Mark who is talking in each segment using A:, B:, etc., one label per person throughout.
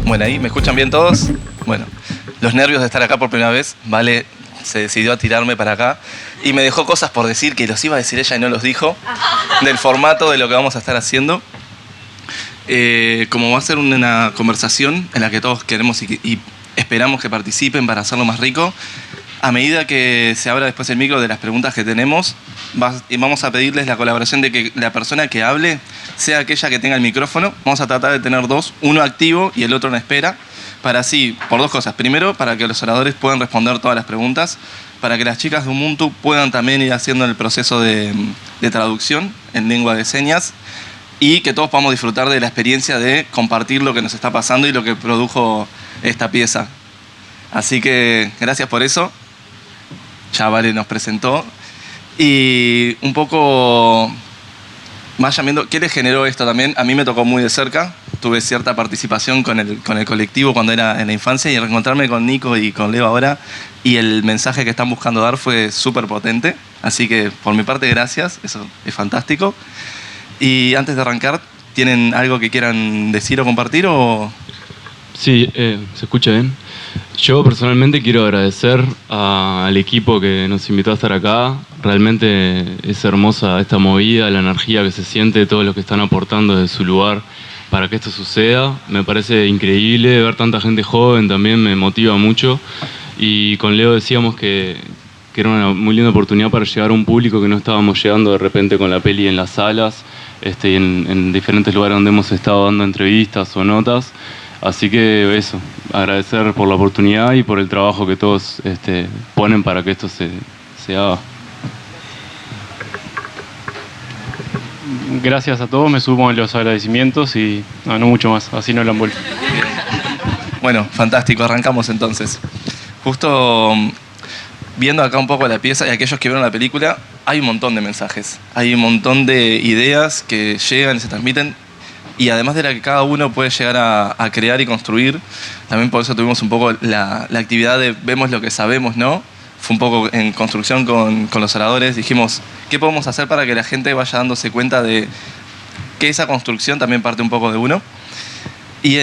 A: Bueno, ahí, ¿me escuchan bien todos? Bueno, los nervios de estar acá por primera vez, Vale se decidió a tirarme para acá y me dejó cosas por decir que los iba a decir ella y no los dijo, del formato de lo que vamos a estar haciendo. Como va a ser una conversación en la que todos queremos y esperamos que participen para hacerlo más rico, a medida que se abra después el micro de las preguntas que tenemos, vamos a pedirles la colaboración de que la persona que hable sea aquella que tenga el micrófono. Vamos a tratar de tener dos, uno activo y el otro en espera, para así, por dos cosas. Primero, para que los oradores puedan responder todas las preguntas, para que las chicas de Ubuntu puedan también ir haciendo el proceso de traducción en lengua de señas, y que todos podamos disfrutar de la experiencia de compartir lo que nos está pasando y lo que produjo esta pieza. Así que gracias por eso. Ya Vale nos presentó. Y un poco vayan viendo qué les generó esto también. A mí me tocó muy de cerca. Tuve cierta participación con el colectivo cuando era en la infancia, y reencontrarme con Nico y con Leo ahora, y el mensaje que están buscando dar fue súper potente. Así que por mi parte, gracias. Eso es fantástico. Y antes de arrancar, ¿tienen algo que quieran decir o compartir? O...
B: Sí, ¿se escucha bien? Yo personalmente quiero agradecer al equipo que nos invitó a estar acá. Realmente es hermosa esta movida, la energía que se siente de todos los que están aportando desde su lugar para que esto suceda. Me parece increíble ver tanta gente joven, también me motiva mucho. Y con Leo decíamos que era una muy linda oportunidad para llegar a un público que no estábamos llegando de repente con la peli en las salas, y en diferentes lugares donde hemos estado dando entrevistas o notas. Así que eso, agradecer por la oportunidad y por el trabajo que todos ponen para que esto se haga.
C: Gracias a todos, me sumo a los agradecimientos y no mucho más, así no lo han vuelto.
A: Bueno, fantástico, arrancamos entonces. Justo viendo acá un poco la pieza y aquellos que vieron la película, hay un montón de mensajes, hay un montón de ideas que llegan y se transmiten. Y además de la que cada uno puede llegar a crear y construir, también por eso tuvimos un poco la actividad de vemos lo que sabemos, ¿no? Fue un poco en construcción con los oradores. Dijimos, ¿qué podemos hacer para que la gente vaya dándose cuenta de que esa construcción también parte un poco de uno? Y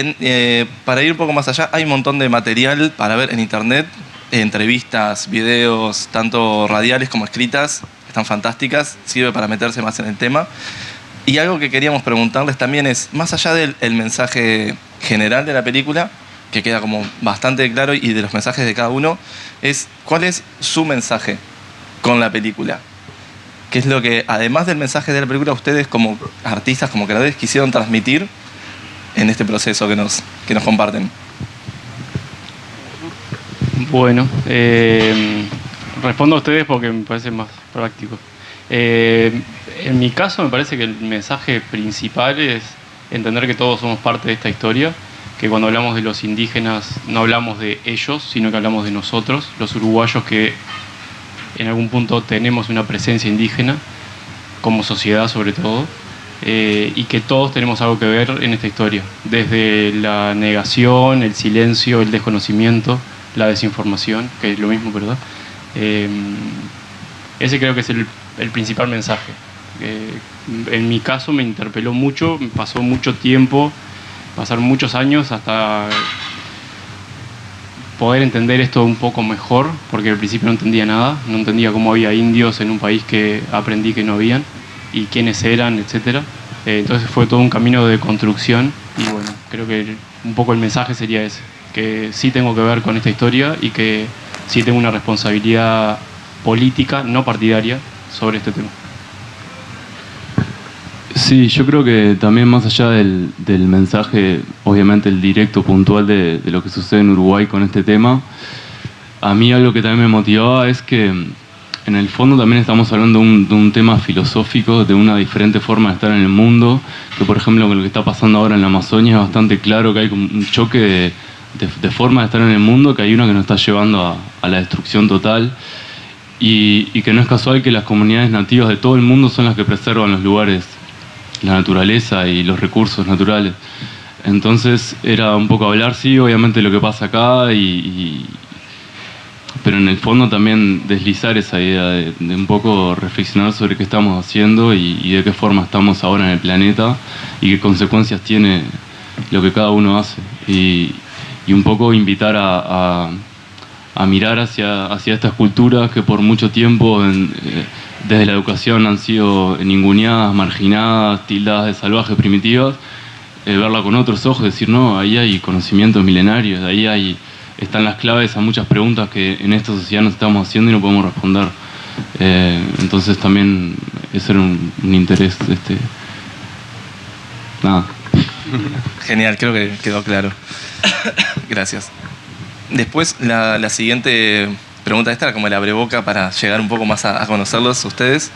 A: para ir un poco más allá, hay un montón de material para ver en internet, entrevistas, videos, tanto radiales como escritas, están fantásticas, sirve para meterse más en el tema. Y algo que queríamos preguntarles también es, más allá del mensaje general de la película, que queda como bastante claro, y de los mensajes de cada uno, es ¿cuál es su mensaje con la película? ¿Qué es lo que, además del mensaje de la película, ustedes como artistas, como creadores, quisieron transmitir en este proceso que nos comparten?
C: Bueno, respondo a ustedes porque me parece más práctico. En mi caso me parece que el mensaje principal es entender que todos somos parte de esta historia, que cuando hablamos de los indígenas no hablamos de ellos, sino que hablamos de nosotros, los uruguayos, que en algún punto tenemos una presencia indígena, como sociedad sobre todo, y que todos tenemos algo que ver en esta historia, desde la negación, el silencio, el desconocimiento, la desinformación, que es lo mismo, ¿verdad? Ese creo que es el principal mensaje. En mi caso me interpeló mucho, me pasó mucho tiempo, pasaron muchos años hasta poder entender esto un poco mejor, porque al principio no entendía nada, no entendía cómo había indios en un país que aprendí que no habían, y quiénes eran, etc. Entonces fue todo un camino de construcción, y bueno, creo que un poco el mensaje sería ese, que sí tengo que ver con esta historia y que sí tengo una responsabilidad política, no partidaria, sobre este tema.
B: Sí, yo creo que también más allá del mensaje, obviamente el directo, puntual de lo que sucede en Uruguay con este tema, a mí algo que también me motivaba es que en el fondo también estamos hablando de un tema filosófico, de una diferente forma de estar en el mundo, que por ejemplo con lo que está pasando ahora en la Amazonia es bastante claro que hay un choque de forma de estar en el mundo, que hay una que nos está llevando a la destrucción total. Y que no es casual que las comunidades nativas de todo el mundo son las que preservan los lugares, la naturaleza y los recursos naturales. Entonces era un poco hablar, sí, obviamente de lo que pasa acá, pero en el fondo también deslizar esa idea de un poco reflexionar sobre qué estamos haciendo y de qué forma estamos ahora en el planeta y qué consecuencias tiene lo que cada uno hace. y un poco invitar a mirar hacia estas culturas que por mucho tiempo desde la educación han sido ninguneadas, marginadas, tildadas de salvajes, primitivas, verla con otros ojos, decir, no, ahí hay conocimientos milenarios, ahí están las claves a muchas preguntas que en esta sociedad nos estamos haciendo y no podemos responder. Entonces también ese era un interés. Nada.
A: Genial, creo que quedó claro. Gracias. Después, la siguiente pregunta, esta era como el abreboca para llegar un poco más a conocerlos ustedes.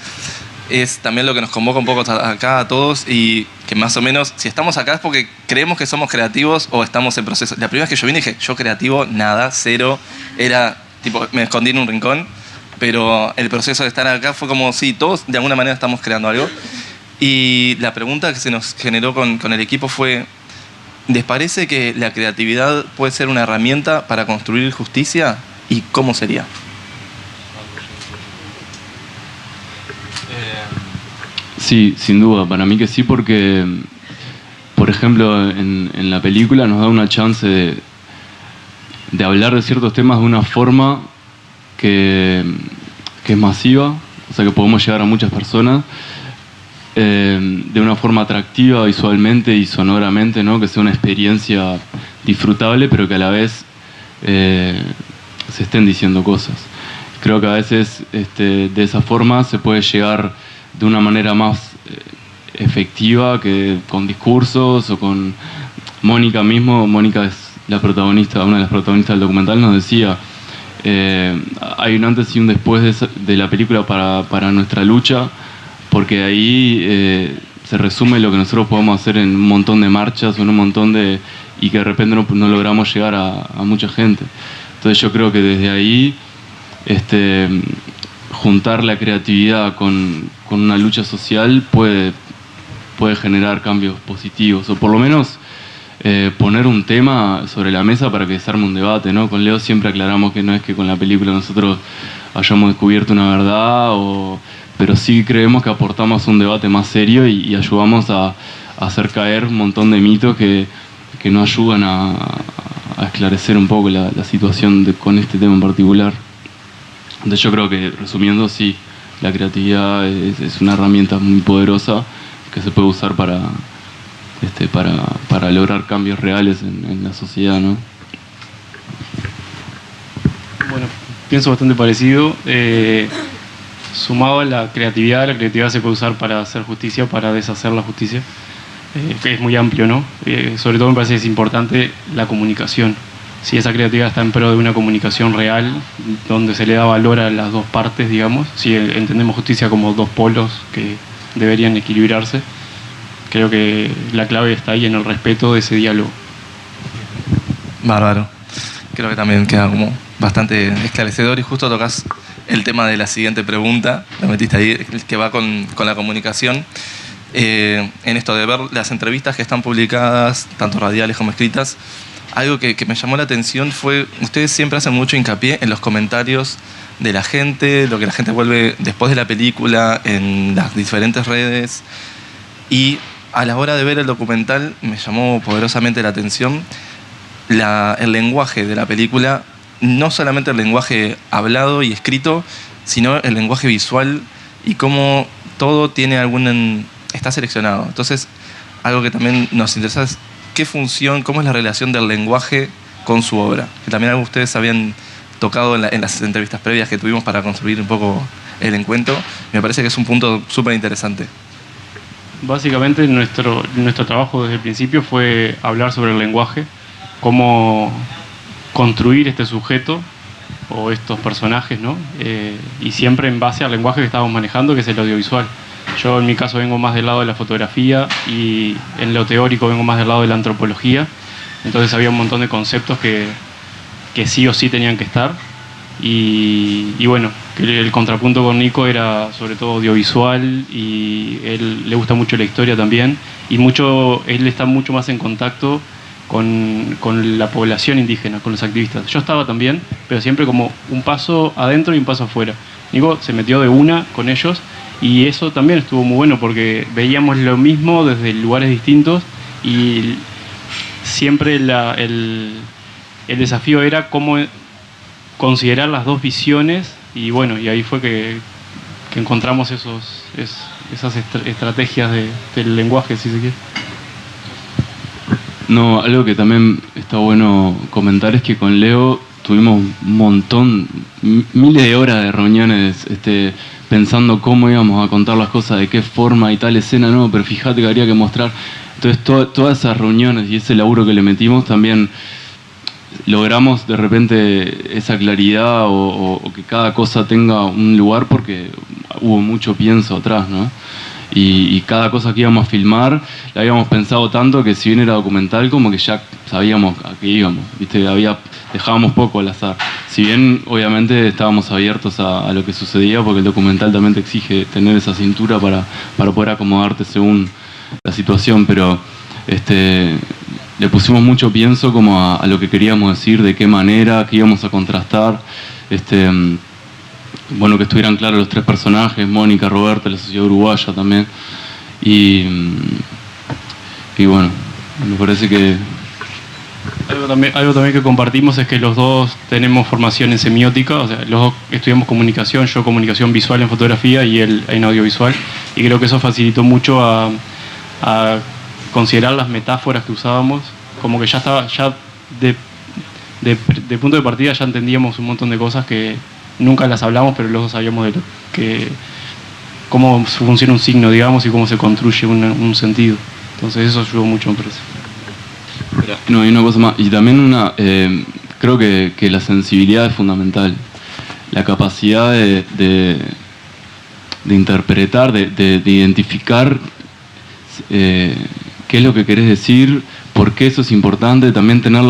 A: Es también lo que nos convoca un poco acá a todos y que más o menos, si estamos acá es porque creemos que somos creativos o estamos en proceso. La primera vez que yo vine dije, yo creativo, nada, cero. Era, tipo, me escondí en un rincón, pero el proceso de estar acá fue como, sí, todos de alguna manera estamos creando algo. Y la pregunta que se nos generó con el equipo fue, ¿les parece que la creatividad puede ser una herramienta para construir justicia? ¿Y cómo sería?
B: Sí, sin duda, para mí que sí, porque, por ejemplo, en la película nos da una chance de hablar de ciertos temas de una forma que es masiva, o sea que podemos llegar a muchas personas, de una forma atractiva visualmente y sonoramente, ¿no? Que sea una experiencia disfrutable, pero que a la vez se estén diciendo cosas. Creo que a veces de esa forma se puede llegar de una manera más efectiva que con discursos o con Mónica mismo. Mónica es la protagonista, una de las protagonistas del documental, nos decía, hay un antes y un después de la película para nuestra lucha, porque ahí se resume lo que nosotros podemos hacer en un montón de marchas o en un montón y que de repente no logramos llegar a mucha gente. Entonces yo creo que desde ahí juntar la creatividad con una lucha social puede generar cambios positivos, o por lo menos poner un tema sobre la mesa para que se arme un debate, ¿no? Con Leo siempre aclaramos que no es que con la película nosotros hayamos descubierto una verdad, pero sí creemos que aportamos un debate más serio y ayudamos a hacer caer un montón de mitos que nos ayudan a esclarecer un poco la situación con este tema en particular. Entonces yo creo que, resumiendo, sí, la creatividad es una herramienta muy poderosa que se puede usar para lograr cambios reales en la sociedad, ¿no?
C: Bueno, pienso bastante parecido. Sumado a la creatividad se puede usar para hacer justicia, para deshacer la justicia, que es muy amplio, ¿no? Sobre todo me parece que es importante la comunicación. Si esa creatividad está en pro de una comunicación real, donde se le da valor a las dos partes, digamos, si entendemos justicia como dos polos que deberían equilibrarse, creo que la clave está ahí en el respeto de ese diálogo.
A: Bárbaro. Creo que también queda como bastante esclarecedor y justo tocas el tema de la siguiente pregunta, lo metiste ahí, que va con la comunicación. En esto de ver las entrevistas que están publicadas, tanto radiales como escritas, algo que me llamó la atención fue, ustedes siempre hacen mucho hincapié en los comentarios de la gente, lo que la gente vuelve después de la película, en las diferentes redes. Y a la hora de ver el documental me llamó poderosamente la atención el lenguaje de la película, no solamente el lenguaje hablado y escrito, sino el lenguaje visual y cómo todo tiene está seleccionado. Entonces, algo que también nos interesa es qué función, cómo es la relación del lenguaje con su obra, que también algo ustedes habían tocado en las entrevistas previas que tuvimos para construir un poco el encuentro. Me parece que es un punto súper interesante.
C: Básicamente nuestro trabajo desde el principio fue hablar sobre el lenguaje, cómo construir este sujeto o estos personajes, ¿no? Y siempre en base al lenguaje que estábamos manejando, que es el audiovisual. Yo en mi caso vengo más del lado de la fotografía y en lo teórico vengo más del lado de la antropología. Entonces había un montón de conceptos que sí o sí tenían que estar. Y bueno, el contrapunto con Nico era sobre todo audiovisual y él le gusta mucho la historia también. Y él está mucho más en contacto con la población indígena, con los activistas. Yo estaba también, pero siempre como un paso adentro y un paso afuera. Nico se metió de una con ellos y eso también estuvo muy bueno porque veíamos lo mismo desde lugares distintos y siempre el desafío era cómo considerar las dos visiones, y bueno, y ahí fue que encontramos esas estrategias del lenguaje, si se quiere.
B: No, algo que también está bueno comentar es que con Leo tuvimos un montón, miles de horas de reuniones pensando cómo íbamos a contar las cosas, de qué forma y tal escena, no, pero fíjate que habría que mostrar. Entonces todas esas reuniones y ese laburo que le metimos también logramos de repente esa claridad o que cada cosa tenga un lugar porque hubo mucho pienso atrás, ¿no? Y cada cosa que íbamos a filmar la habíamos pensado tanto que si bien era documental como que ya sabíamos a qué íbamos, ¿viste? Dejábamos poco al azar. Si bien obviamente estábamos abiertos a lo que sucedía porque el documental también te exige tener esa cintura para poder acomodarte según la situación, pero le pusimos mucho pienso como a lo que queríamos decir, de qué manera, qué íbamos a contrastar, bueno, que estuvieran claros los tres personajes, Mónica, Roberta, la sociedad uruguaya también, y bueno, me parece que...
C: Algo también que compartimos es que los dos tenemos formación en semiótica, o sea, los dos estudiamos comunicación, yo comunicación visual en fotografía y él en audiovisual, y creo que eso facilitó mucho a considerar las metáforas que usábamos, como que ya estaba, ya de punto de partida ya entendíamos un montón de cosas que nunca las hablamos, pero los dos sabíamos de cómo funciona un signo, digamos, y cómo se construye un sentido. Entonces eso ayudó mucho, me parece.
B: No, y una cosa más, y también creo que la sensibilidad es fundamental, la capacidad de interpretar, de identificar qué es lo que querés decir, por qué eso es importante, también tener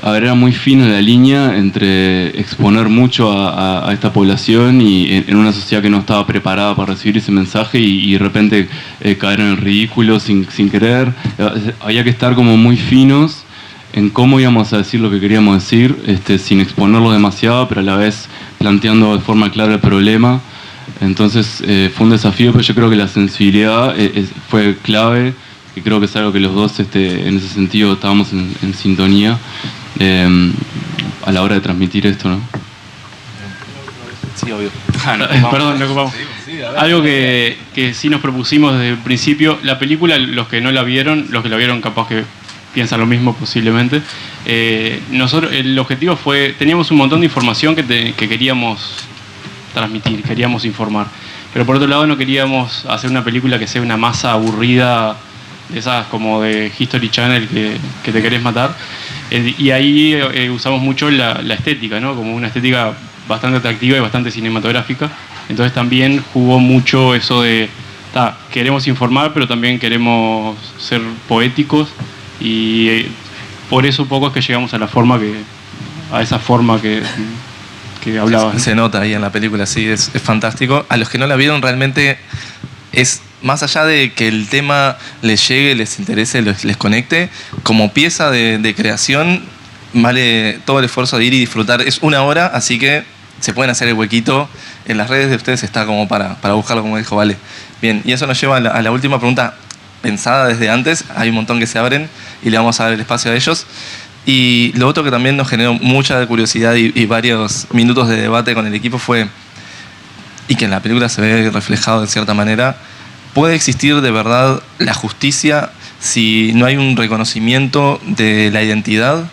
B: a ver, era muy fina la línea entre exponer mucho a esta población y en una sociedad que no estaba preparada para recibir ese mensaje y de repente caer en el ridículo sin querer. Había que estar como muy finos en cómo íbamos a decir lo que queríamos decir, sin exponerlo demasiado, pero a la vez planteando de forma clara el problema. Entonces fue un desafío, pero yo creo que la sensibilidad fue clave, y creo que es algo que los dos en ese sentido estábamos en sintonía a la hora de transmitir esto, ¿no?
A: Sí, obvio.
C: Perdón, lo ocupamos. Algo que sí nos propusimos desde el principio, la película, los que no la vieron, los que la vieron capaz que piensan lo mismo posiblemente, nosotros, el objetivo fue, teníamos un montón de información que queríamos transmitir, queríamos informar, pero por otro lado no queríamos hacer una película que sea una masa aburrida, de esas como de History Channel que te querés matar, y ahí usamos mucho la estética, ¿no? Como una estética bastante atractiva y bastante cinematográfica. Entonces también jugó mucho eso de queremos informar, pero también queremos ser poéticos, y por eso un poco es que llegamos a esa forma que hablaba.
A: Se nota ahí en la película, sí, es fantástico. A los que no la vieron realmente es, más allá de que el tema les llegue, les interese, les conecte, como pieza de creación vale todo el esfuerzo de ir y disfrutar. Es 1 hora, así que se pueden hacer el huequito. En las redes de ustedes está como para buscarlo, como dijo Vale. Bien, y eso nos lleva a la última pregunta pensada desde antes. Hay un montón que se abren y le vamos a dar el espacio a ellos. Y lo otro que también nos generó mucha curiosidad y varios minutos de debate con el equipo fue, y que en la película se ve reflejado de cierta manera, ¿puede existir de verdad la justicia si no hay un reconocimiento de la identidad?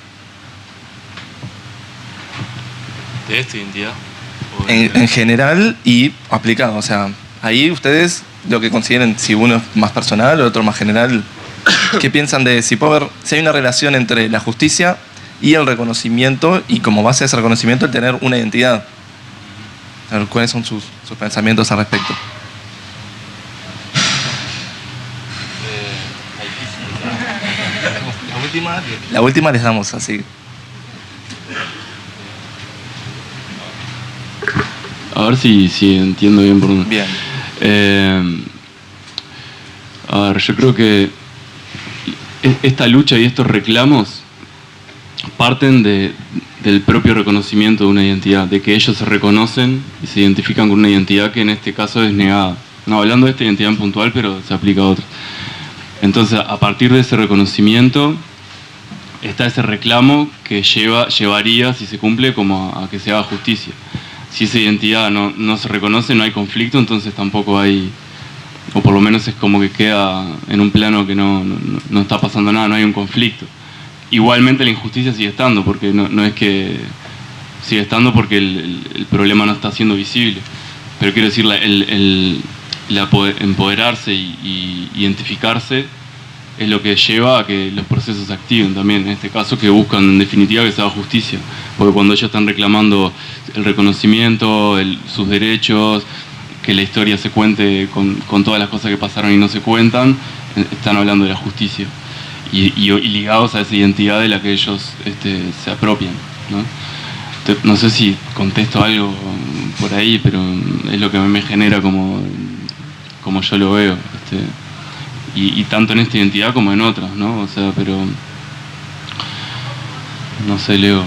B: ¿De esta identidad?
A: En general y aplicado. O sea, ahí ustedes lo que consideren, si uno es más personal o el otro más general, ¿qué piensan de si hay una relación entre la justicia y el reconocimiento, y como base de ese reconocimiento el tener una identidad? A ver, ¿cuáles son sus pensamientos al respecto? La última les damos así.
B: A ver si entiendo bien por dónde.
A: Bien.
B: A ver, yo creo que esta lucha y estos reclamos parten del propio reconocimiento de una identidad, de que ellos se reconocen y se identifican con una identidad que en este caso es negada. No hablando de esta identidad en puntual, pero se aplica a otras. Entonces, a partir de ese reconocimiento, está ese reclamo que llevaría, si se cumple, como a que se haga justicia. Si esa identidad no se reconoce, no hay conflicto, entonces tampoco hay, o por lo menos es como que queda en un plano que no está pasando nada, no hay un conflicto. Igualmente la injusticia sigue estando, porque no es que sigue estando porque el problema no está siendo visible. Pero quiero decir, empoderarse y identificarse es lo que lleva a que los procesos se activen también, en este caso, que buscan en definitiva que se haga justicia. Porque cuando ellos están reclamando el reconocimiento, sus derechos, que la historia se cuente con todas las cosas que pasaron y no se cuentan, están hablando de la justicia. Y ligados a esa identidad de la que ellos se apropian, ¿no? No sé si contesto algo por ahí, pero es lo que a mí me genera como yo lo veo. Y tanto en esta identidad como en otras, ¿no? O sea, pero... No sé, Leo...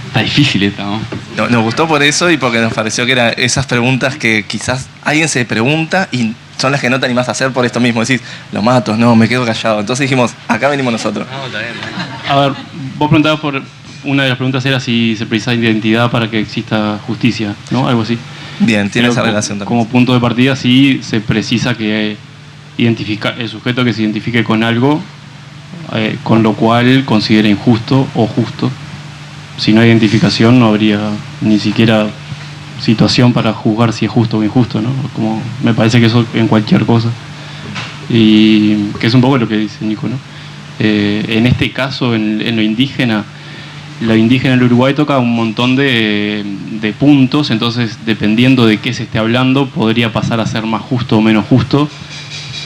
B: Está difícil esta, ¿no?
A: Nos gustó por eso y porque nos pareció que eran esas preguntas que quizás alguien se pregunta y son las que no te animás a hacer por esto mismo. Decís, lo mato, no, me quedo callado. Entonces dijimos, acá venimos nosotros.
C: No, está bien. A ver, vos preguntabas por... Una de las preguntas era si se precisa identidad para que exista justicia, ¿no? Algo así.
A: Bien, tiene
C: Pero
A: esa relación también.
C: Como punto de partida sí se precisa que el sujeto que se identifique con algo, con lo cual considere injusto o justo. Si no hay identificación no habría ni siquiera situación para juzgar si es justo o injusto, ¿no? Como me parece que eso en cualquier cosa. Y que es un poco lo que dice Nico, ¿no? En este caso, en lo indígena en el Uruguay toca un montón de puntos, entonces dependiendo de qué se esté hablando podría pasar a ser más justo o menos justo.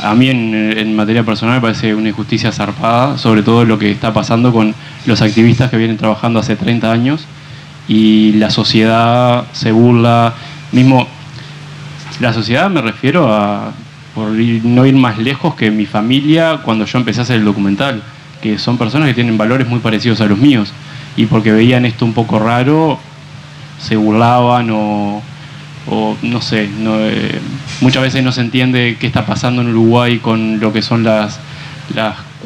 C: A mí en materia personal me parece una injusticia zarpada, sobre todo lo que está pasando con los activistas que vienen trabajando hace 30 años y la sociedad se burla. Mismo, la sociedad me refiero a, no ir más lejos que mi familia cuando yo empecé a hacer el documental, que son personas que tienen valores muy parecidos a los míos. Y porque veían esto un poco raro, se burlaban o no sé, muchas veces no se entiende qué está pasando en Uruguay con lo que son las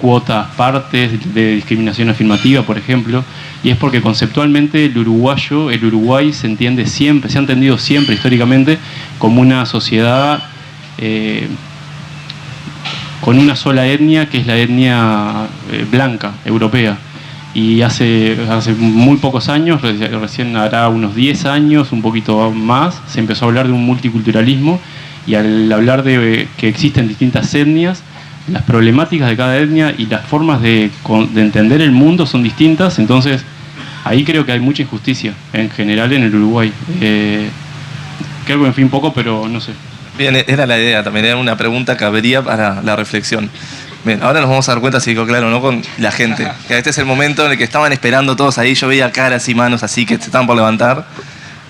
C: cuotas partes de discriminación afirmativa, por ejemplo, y es porque conceptualmente el Uruguay se entiende siempre, se ha entendido siempre históricamente como una sociedad con una sola etnia, que es la etnia blanca, europea. Y hace muy pocos años, recién hará unos 10 años, un poquito más, se empezó a hablar de un multiculturalismo, y al hablar de que existen distintas etnias, las problemáticas de cada etnia y las formas de entender el mundo son distintas. Entonces ahí creo que hay mucha injusticia en general en el Uruguay. Creo que me fui un poco, pero no sé.
A: Bien, era la idea, también era una pregunta que habría para la reflexión. Bien, ahora nos vamos a dar cuenta, si quedó claro, ¿no? Con la gente. Que este es el momento en el que estaban esperando todos ahí. Yo veía caras y manos así que se estaban por levantar.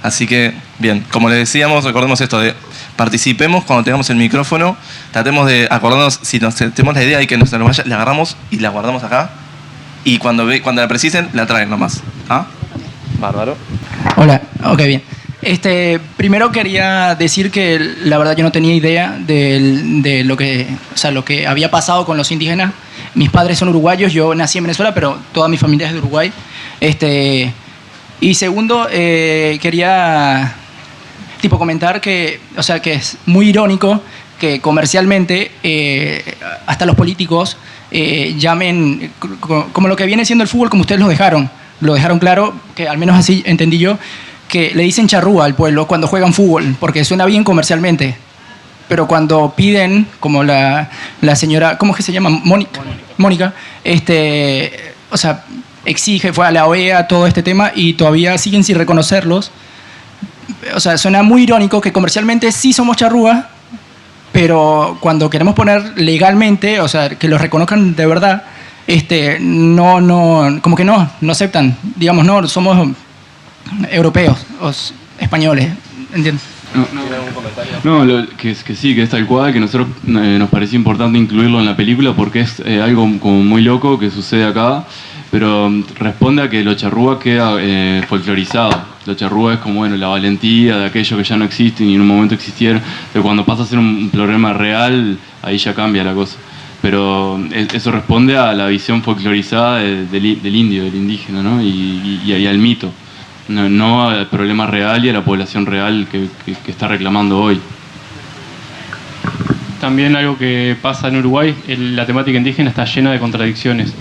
A: Así que, bien, como les decíamos, recordemos esto de participemos cuando tengamos el micrófono. Tratemos de acordarnos, si tenemos la idea y que nos la vaya, la agarramos y la guardamos acá. Y cuando la precisen, la traen nomás. ¿Ah? Bárbaro.
D: Hola, ok, bien. Primero quería decir que la verdad yo no tenía idea de lo que había pasado con los indígenas. Mis padres son uruguayos, yo nací en Venezuela, pero toda mi familia es de Uruguay. Y segundo, quería comentar que es muy irónico que comercialmente hasta los políticos llamen como lo que viene siendo el fútbol, como ustedes lo dejaron claro, que al menos así entendí yo, que le dicen charrúa al pueblo cuando juegan fútbol, porque suena bien comercialmente. Pero cuando piden, como la señora, ¿cómo es que se llama? Mónica, exige, fue a la OEA todo este tema y todavía siguen sin reconocerlos. O sea, suena muy irónico que comercialmente sí somos charrúa, pero cuando queremos poner legalmente, o sea, que los reconozcan de verdad, como que no aceptan. Digamos, no, somos europeos o españoles, ¿entiendes?
B: Que sí, que es tal cual, que nosotros nos pareció importante incluirlo en la película porque es algo como muy loco que sucede acá, pero responde a que lo charrúa queda folclorizado. Lo charrúa es como, bueno, la valentía de aquello que ya no existe y en un momento existieron, pero cuando pasa a ser un problema real, ahí ya cambia la cosa. Pero eso responde a la visión folclorizada del indio, del indígena, ¿no? Y al mito, no al problema real y a la población real que está reclamando hoy.
C: También algo que pasa en Uruguay, la temática indígena está llena de contradicciones.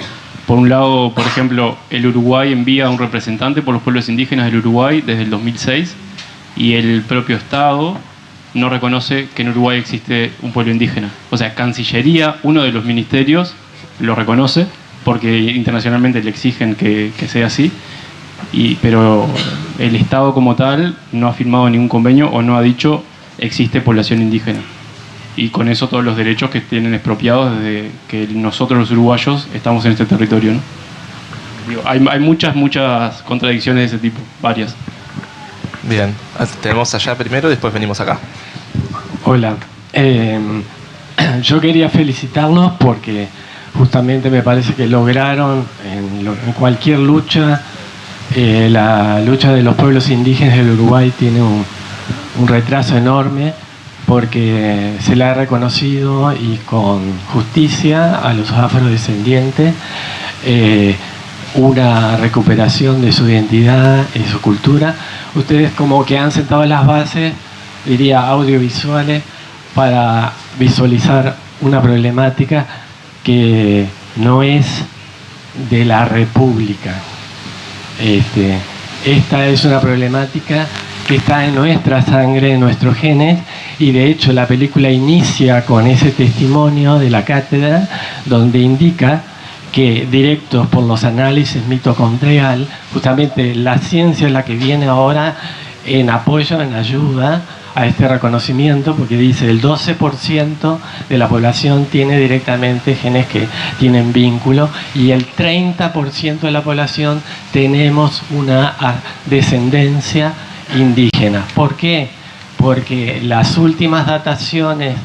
C: Por un lado, por ejemplo, el Uruguay envía a un representante por los pueblos indígenas del Uruguay desde el 2006 y el propio Estado no reconoce que en Uruguay existe un pueblo indígena. O sea, Cancillería, uno de los ministerios, lo reconoce porque internacionalmente le exigen que sea así, pero el Estado como tal no ha firmado ningún convenio o no ha dicho existe población indígena. Y con eso todos los derechos que tienen expropiados desde que nosotros los uruguayos estamos en este territorio, ¿no? Digo, hay muchas contradicciones de ese tipo, varias.
A: Bien, tenemos allá primero y después venimos acá.
E: Hola, yo quería felicitarlos porque justamente me parece que lograron en cualquier lucha, la lucha de los pueblos indígenas del Uruguay tiene un retraso enorme, porque se le ha reconocido y con justicia a los afrodescendientes una recuperación de su identidad y su cultura. Ustedes como que han sentado las bases, diría audiovisuales, para visualizar una problemática que no es de la República. Esta es una problemática que está en nuestra sangre, en nuestros genes, y de hecho la película inicia con ese testimonio de la cátedra donde indica que directos por los análisis mitocondrial, justamente la ciencia es la que viene ahora en apoyo, en ayuda a este reconocimiento, porque dice el 12% de la población tiene directamente genes que tienen vínculo y el 30% de la población tenemos una descendencia indígena. ¿Por qué? Porque las últimas dataciones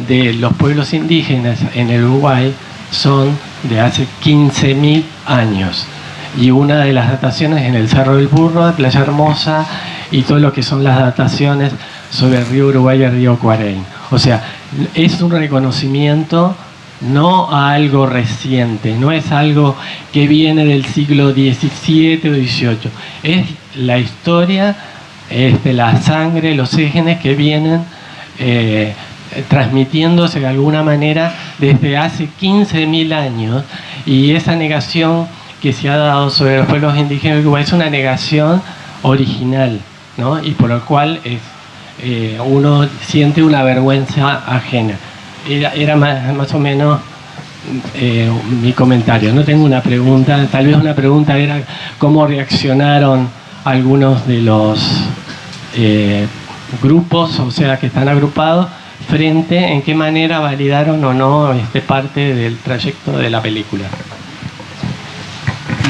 E: de los pueblos indígenas en el Uruguay son de hace 15.000 años. Y una de las dataciones en el Cerro del Burro, de Playa Hermosa, y todo lo que son las dataciones sobre el río Uruguay y el río Cuareim. O sea, es un reconocimiento no a algo reciente, no es algo que viene del siglo XVII o XVIII. Es la historia, la sangre, los genes que vienen transmitiéndose de alguna manera desde hace 15.000 años, y esa negación que se ha dado sobre los pueblos indígenas de Uruguay es una negación original, ¿no? Y por lo cual uno siente una vergüenza ajena. Era más o menos mi comentario. No tengo una pregunta, tal vez una pregunta era cómo reaccionaron algunos de los grupos, o sea, que están agrupados, frente en qué manera validaron o no parte del trayecto de la película.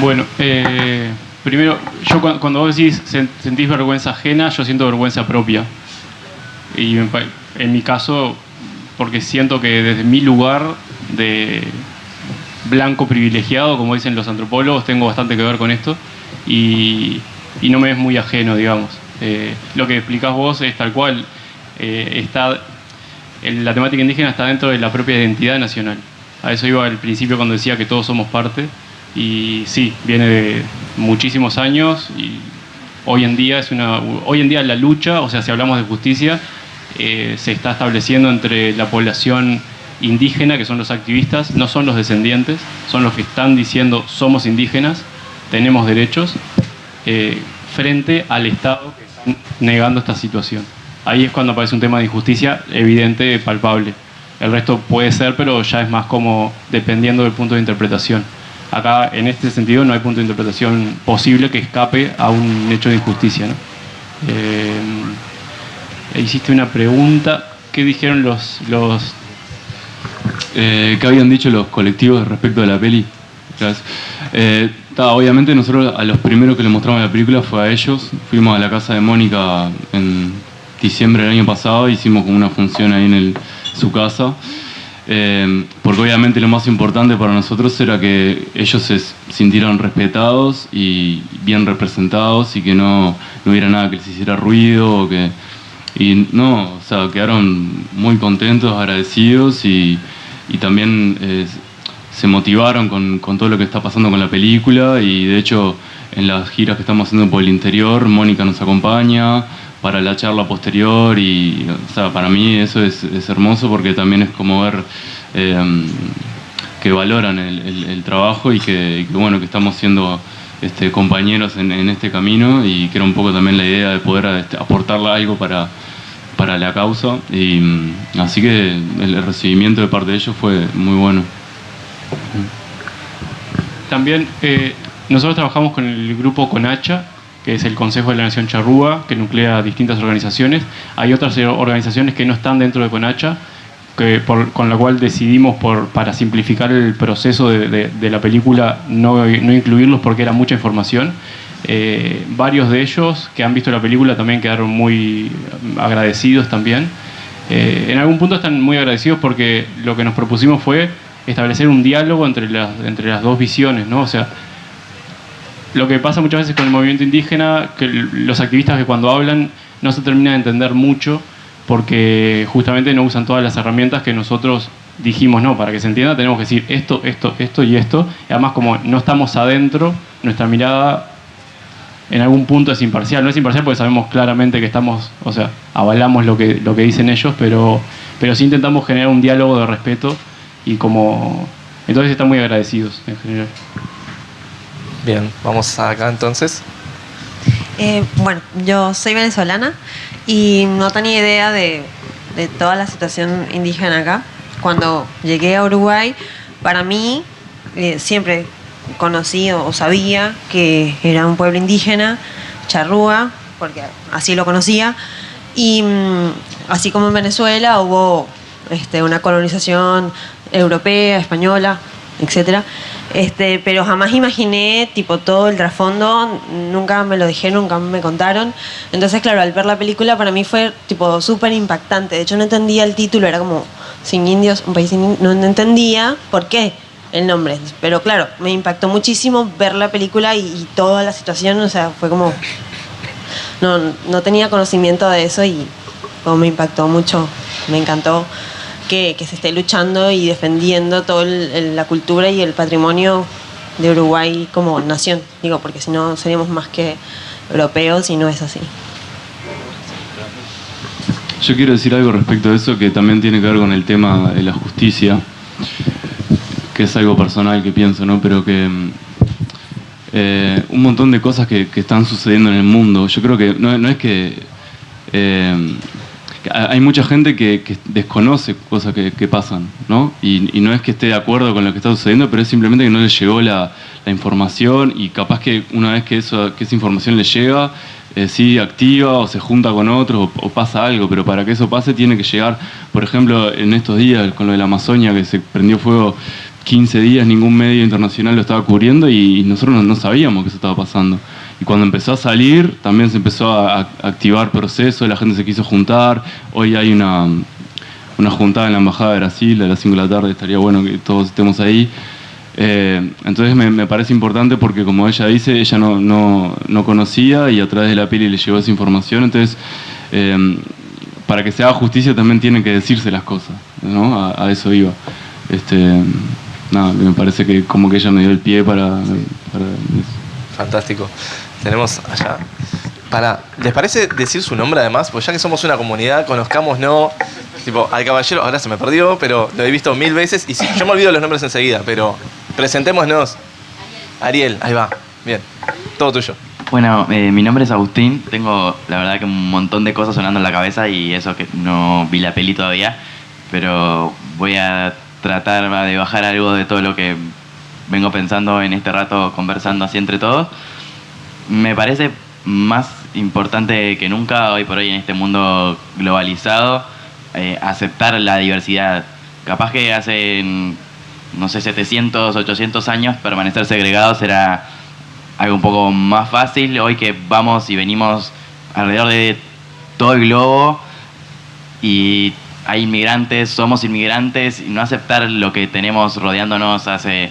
C: Bueno, primero, yo cuando vos decís sentís vergüenza ajena, yo siento vergüenza propia. Y en mi caso, porque siento que desde mi lugar de blanco privilegiado, como dicen los antropólogos, tengo bastante que ver con esto y no me es muy ajeno, digamos. Lo que explicás vos es tal cual. La temática indígena está dentro de la propia identidad nacional. A eso iba al principio cuando decía que todos somos parte. Y sí, viene de muchísimos años y hoy en día la lucha, o sea, si hablamos de justicia, se está estableciendo entre la población indígena, que son los activistas, no son los descendientes, son los que están diciendo somos indígenas, tenemos derechos, frente al Estado que está negando esta situación. Ahí es cuando aparece un tema de injusticia evidente, palpable. El resto puede ser, pero ya es más como dependiendo del punto de interpretación. Acá, en este sentido, no hay punto de interpretación posible que escape a un hecho de injusticia, ¿no? Hiciste una pregunta. ¿Qué dijeron los
B: ¿Qué habían dicho los colectivos respecto de la peli? Obviamente nosotros a los primeros que les mostramos la película fue a ellos. Fuimos a la casa de Mónica en diciembre del año pasado, hicimos como una función ahí en su casa. porque obviamente lo más importante para nosotros era que ellos se sintieran respetados y bien representados y que no hubiera nada que les hiciera ruido y no, o sea, quedaron muy contentos, agradecidos y también se motivaron con todo lo que está pasando con la película y de hecho en las giras que estamos haciendo por el interior, Mónica nos acompaña para la charla posterior y o sea, para mí eso es hermoso porque también es como ver que valoran el trabajo y que bueno, que estamos siendo compañeros en este camino y que era un poco también la idea de poder aportarle algo para la causa y así que el recibimiento de parte de ellos fue muy bueno.
C: También nosotros trabajamos con el grupo CONACHA, que es el Consejo de la Nación Charrúa, que nuclea distintas organizaciones. Hay otras organizaciones que no están dentro de CONACHA, con la cual decidimos para simplificar el proceso de la película no incluirlos porque era mucha información. Varios de ellos que han visto la película también quedaron muy agradecidos también. En algún punto están muy agradecidos porque lo que nos propusimos fue establecer un diálogo entre las dos visiones, ¿no? O sea, lo que pasa muchas veces con el movimiento indígena, que los activistas que cuando hablan no se terminan de entender mucho porque justamente no usan todas las herramientas que nosotros dijimos, no, para que se entienda tenemos que decir esto y esto. Y además como no estamos adentro, nuestra mirada en algún punto es imparcial. No es imparcial porque sabemos claramente que estamos, o sea, avalamos lo que dicen ellos, pero sí intentamos generar un diálogo de respeto y como... Entonces están muy agradecidos en general.
A: Bien, vamos acá entonces.
F: Bueno, yo soy venezolana y no tenía idea de toda la situación indígena acá. Cuando llegué a Uruguay, para mí siempre conocí o sabía que era un pueblo indígena, charrúa, porque así lo conocía. Y así como en Venezuela hubo una colonización europea, española, etcétera. Pero jamás imaginé tipo todo el trasfondo, nunca me lo dijeron, nunca me contaron. Entonces, claro, al ver la película para mí fue tipo súper impactante. De hecho, no entendía el título, era como Sin Indios, un país sin indios. No entendía por qué el nombre. Pero claro, me impactó muchísimo ver la película y toda la situación, o sea, fue como... No tenía conocimiento de eso y como me impactó mucho, me encantó. Que se esté luchando y defendiendo toda la cultura y el patrimonio de Uruguay como nación. Digo, porque si no seríamos más que europeos y no es así.
B: Yo quiero decir algo respecto a eso que también tiene que ver con el tema de la justicia, que es algo personal que pienso, ¿no? Pero que un montón de cosas que están sucediendo en el mundo, yo creo que no es que... hay mucha gente que desconoce cosas que pasan, ¿no? Y no es que esté de acuerdo con lo que está sucediendo, pero es simplemente que no le llegó la información y capaz que una vez que esa información le llega, sí activa o se junta con otros o pasa algo, pero para que eso pase tiene que llegar, por ejemplo, en estos días con lo de la Amazonia que se prendió fuego 15 días, ningún medio internacional lo estaba cubriendo y nosotros no sabíamos que eso estaba pasando. Y cuando empezó a salir, también se empezó a activar procesos, la gente se quiso juntar. Hoy hay una juntada en la Embajada de Brasil a las 5 de la tarde, estaría bueno que todos estemos ahí. Entonces me parece importante porque, como ella dice, ella no conocía y a través de la peli le llegó esa información. Entonces, para que se haga justicia también tienen que decirse las cosas, ¿no? A eso iba. Nada, me parece que como que ella me dio el pie para eso.
A: Fantástico. Tenemos allá. ¿Les parece decir su nombre además? Pues ya que somos una comunidad, conozcámonos. Tipo, al caballero, ahora se me perdió, pero lo he visto 1000 veces y sí, yo me olvido los nombres enseguida, pero presentémonos. Ariel, ahí va. Bien, todo tuyo.
G: Bueno, mi nombre es Agustín. Tengo, la verdad, que un montón de cosas sonando en la cabeza y eso que no vi la peli todavía, pero voy a tratar de bajar algo de todo lo que vengo pensando en este rato, conversando así entre todos. Me parece más importante que nunca hoy por hoy en este mundo globalizado aceptar la diversidad. Capaz que hace, no sé, 700, 800 años permanecer segregados era algo un poco más fácil. Hoy que vamos y venimos alrededor de todo el globo y hay inmigrantes, somos inmigrantes, y no aceptar lo que tenemos rodeándonos hace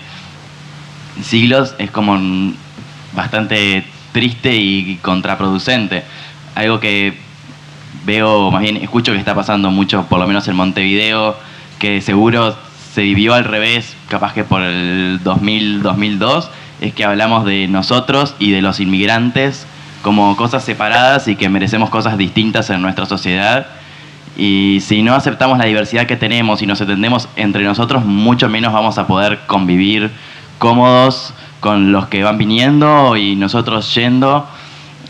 G: siglos es como bastante triste y contraproducente. Algo que veo, más bien escucho que está pasando mucho, por lo menos en Montevideo, que seguro se vivió al revés, capaz que por el 2000, 2002, es que hablamos de nosotros y de los inmigrantes como cosas separadas y que merecemos cosas distintas en nuestra sociedad. Y si no aceptamos la diversidad que tenemos y nos entendemos entre nosotros, mucho menos vamos a poder convivir cómodos con los que van viniendo y nosotros yendo.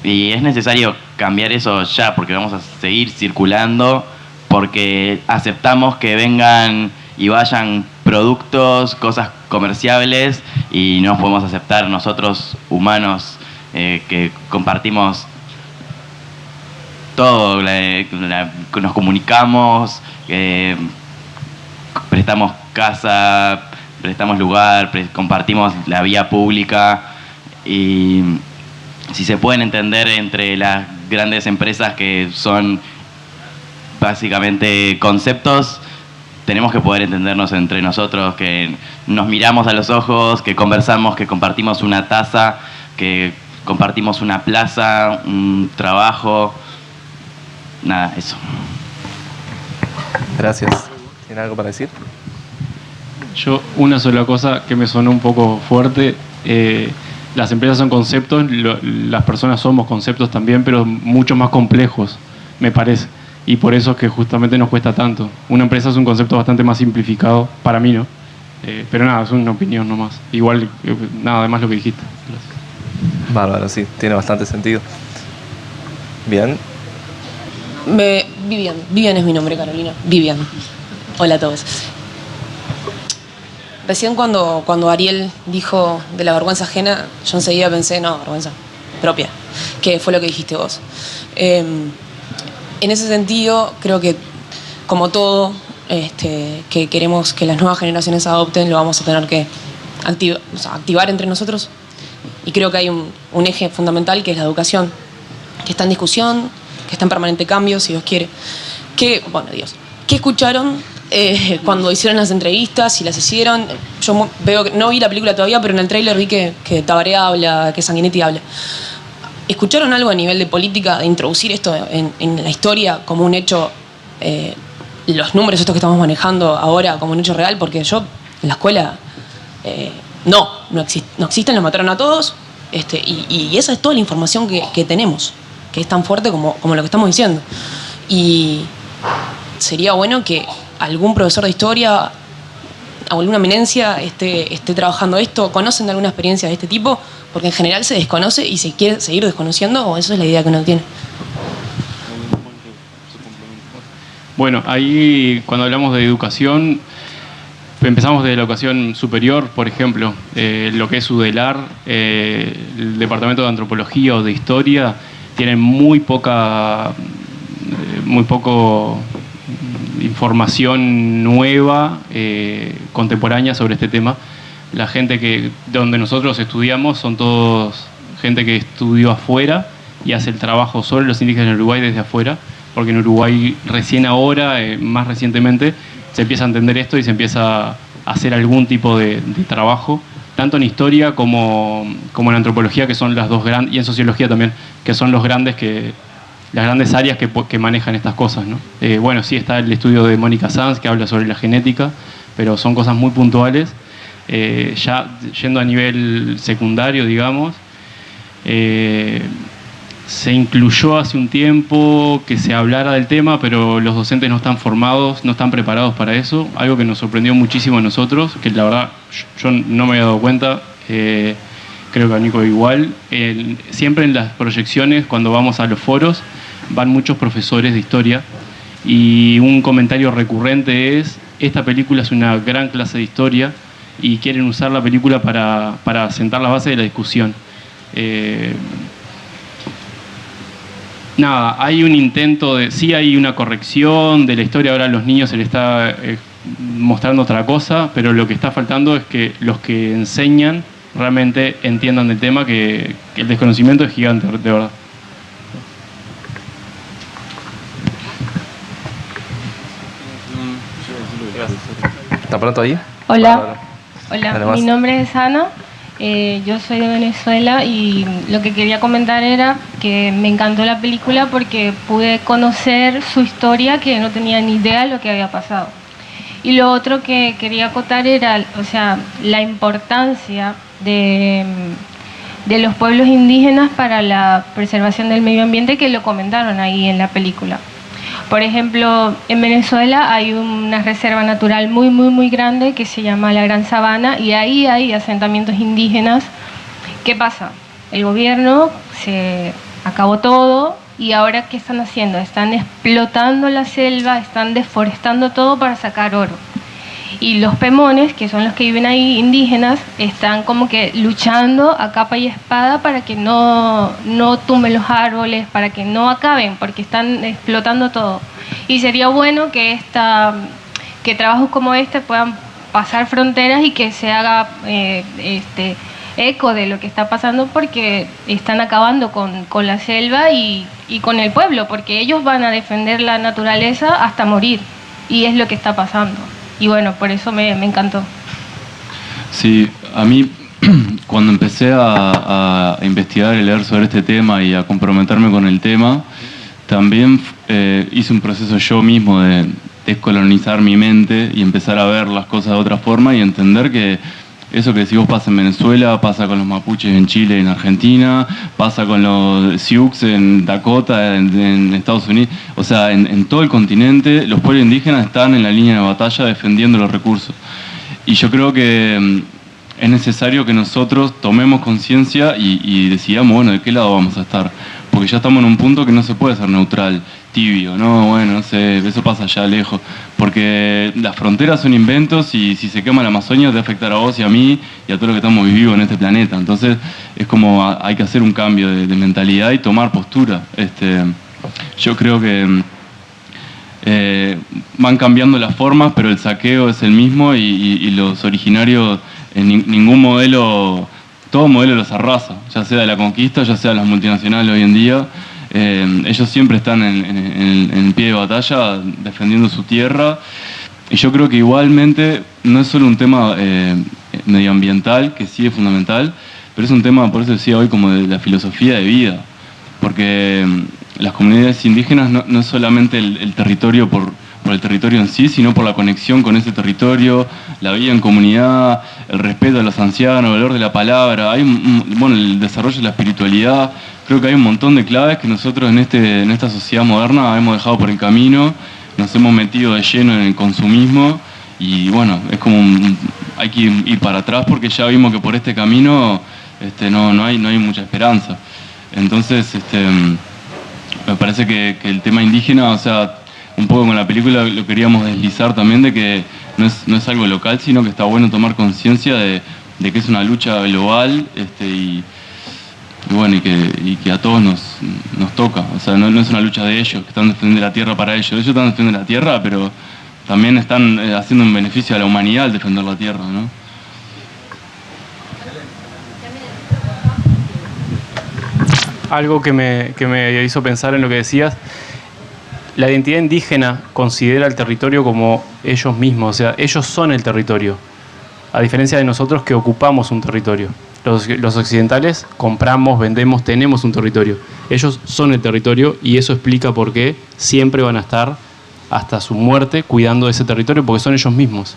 G: Y es necesario cambiar eso ya, porque vamos a seguir circulando, porque aceptamos que vengan y vayan productos, cosas comerciables, y no podemos aceptar nosotros humanos que compartimos todo, nos comunicamos, prestamos casa, prestamos lugar, compartimos la vía pública, y si se pueden entender entre las grandes empresas que son básicamente conceptos, tenemos que poder entendernos entre nosotros, que nos miramos a los ojos, que conversamos, que compartimos una taza, que compartimos una plaza, un trabajo. Nada, eso.
A: Gracias. ¿Tiene algo para decir?
C: Yo, una sola cosa que me sonó un poco fuerte. Las empresas son conceptos, las personas somos conceptos también, pero mucho más complejos, me parece. Y por eso es que justamente nos cuesta tanto. Una empresa es un concepto bastante más simplificado, para mí, ¿no? Pero nada, es una opinión nomás. Igual, nada, además lo que dijiste. Gracias.
A: Bárbaro, sí, tiene bastante sentido. Bien.
H: Vivian es mi nombre, Carolina. Vivian. Hola a todos. Recién cuando Ariel dijo de la vergüenza ajena, yo enseguida pensé, no, vergüenza propia, que fue lo que dijiste vos. En ese sentido, creo que como todo que queremos que las nuevas generaciones adopten, lo vamos a tener que activar entre nosotros. Y creo que hay un eje fundamental, que es la educación, que está en discusión, que está en permanente cambio, si Dios quiere. ¿Qué escucharon cuando hicieron las entrevistas, si las hicieron? Yo veo que no vi la película todavía, pero en el tráiler vi que Tabaré habla, que Sanguinetti habla. ¿Escucharon algo a nivel de política de introducir esto en la historia como un hecho, los números estos que estamos manejando ahora como un hecho real? Porque yo en la escuela no existen, los mataron a todos, y esa es toda la información que tenemos, que es tan fuerte como lo que estamos diciendo. Y sería bueno que algún profesor de historia o alguna eminencia esté trabajando esto. ¿Conocen de alguna experiencia de este tipo? Porque en general se desconoce y se quiere seguir desconociendo, o eso es la idea que uno tiene.
C: Bueno, ahí cuando hablamos de educación, empezamos de la educación superior, por ejemplo, lo que es UDELAR, el Departamento de Antropología o de Historia, tienen muy poco información nueva, contemporánea sobre este tema. La gente donde nosotros estudiamos son todos gente que estudió afuera y hace el trabajo sobre los indígenas en Uruguay desde afuera, porque en Uruguay recién ahora, más recientemente, se empieza a entender esto y se empieza a hacer algún tipo de trabajo, tanto en historia como en antropología, que son las dos grandes, y en sociología también, que son las grandes áreas que manejan estas cosas, ¿no? Bueno, sí está el estudio de Mónica Sanz, que habla sobre la genética, pero son cosas muy puntuales. Ya yendo a nivel secundario, digamos, se incluyó hace un tiempo que se hablara del tema, pero los docentes no están formados, no están preparados para eso. Algo que nos sorprendió muchísimo a nosotros, que la verdad yo no me había dado cuenta, creo que a Nico igual. Siempre en las proyecciones, cuando vamos a los foros, van muchos profesores de historia, y un comentario recurrente es: esta película es una gran clase de historia, y quieren usar la película para sentar la base de la discusión. Nada, hay un intento sí hay una corrección de la historia, ahora a los niños se les está mostrando otra cosa, pero lo que está faltando es que los que enseñan realmente entiendan del tema, que el desconocimiento es gigante, de verdad.
A: ¿Está pronto ahí?
I: Hola.
A: Bárbaro.
I: Hola,
A: Además.
I: mi nombre es Ana, yo soy de Venezuela y lo que quería comentar era que me encantó la película porque pude conocer su historia, que no tenía ni idea de lo que había pasado. Y lo otro que quería acotar era, o sea, la importancia de los pueblos indígenas para la preservación del medio ambiente, que lo comentaron ahí en la película. Por ejemplo, en Venezuela hay una reserva natural muy grande que se llama la Gran Sabana y ahí hay asentamientos indígenas. ¿Qué pasa? El gobierno se acabó todo y ahora ¿qué están haciendo? Están explotando la selva, están deforestando todo para sacar oro. Y los pemones, que son los que viven ahí indígenas, están como que luchando a capa y espada para que no tumben los árboles, para que no acaben, porque están explotando todo. Y sería bueno que trabajos como este puedan pasar fronteras y que se haga eco de lo que está pasando, porque están acabando con la selva y con el pueblo, porque ellos van a defender la naturaleza hasta morir. Y es lo que está pasando. Y bueno, por eso me encantó.
B: Sí, a mí cuando empecé a investigar y leer sobre este tema y a comprometerme con el tema, también hice un proceso yo mismo de descolonizar mi mente y empezar a ver las cosas de otra forma y entender que eso que decís vos pasa en Venezuela, pasa con los mapuches en Chile y en Argentina, pasa con los Sioux en Dakota, en Estados Unidos. O sea, en todo el continente los pueblos indígenas están en la línea de batalla defendiendo los recursos. Y yo creo que es necesario que nosotros tomemos conciencia y decidamos, bueno, de qué lado vamos a estar. Porque ya estamos en un punto que no se puede ser neutral, tibio, ¿no? Bueno, no sé, eso pasa allá lejos. Porque las fronteras son inventos y si se quema la Amazonia te va a afectar a vos y a mí y a todos los que estamos vivos en este planeta. Entonces es como hay que hacer un cambio de mentalidad y tomar postura. Yo creo que van cambiando las formas, pero el saqueo es el mismo y los originarios en ningún modelo... Todo modelo los arrasa, ya sea de la conquista, ya sea las multinacionales hoy en día. Ellos siempre están en pie de batalla defendiendo su tierra. Y yo creo que igualmente no es solo un tema medioambiental, que sí es fundamental, pero es un tema, por eso decía hoy, como de la filosofía de vida. Porque las comunidades indígenas no es solamente el territorio por el territorio en sí, sino por la conexión con ese territorio, la vida en comunidad, el respeto a los ancianos, el valor de la palabra, el desarrollo de la espiritualidad. Creo que hay un montón de claves que nosotros en esta sociedad moderna hemos dejado por el camino, nos hemos metido de lleno en el consumismo y bueno, es como hay que ir para atrás porque ya vimos que por este camino no hay mucha esperanza. Entonces, me parece que el tema indígena, o sea, un poco con la película lo queríamos deslizar también de que no es algo local, sino que está bueno tomar conciencia de que es una lucha global y que a todos nos toca. O sea, no es una lucha de ellos, que están defendiendo la tierra para ellos. Ellos están defendiendo la tierra, pero también están haciendo un beneficio a la humanidad al defender la tierra, ¿no?
C: Algo que me hizo pensar en lo que decías, la identidad indígena considera el territorio como ellos mismos, o sea, ellos son el territorio, a diferencia de nosotros que ocupamos un territorio. Los occidentales compramos, vendemos, tenemos un territorio. Ellos son el territorio y eso explica por qué siempre van a estar hasta su muerte cuidando de ese territorio, porque son ellos mismos,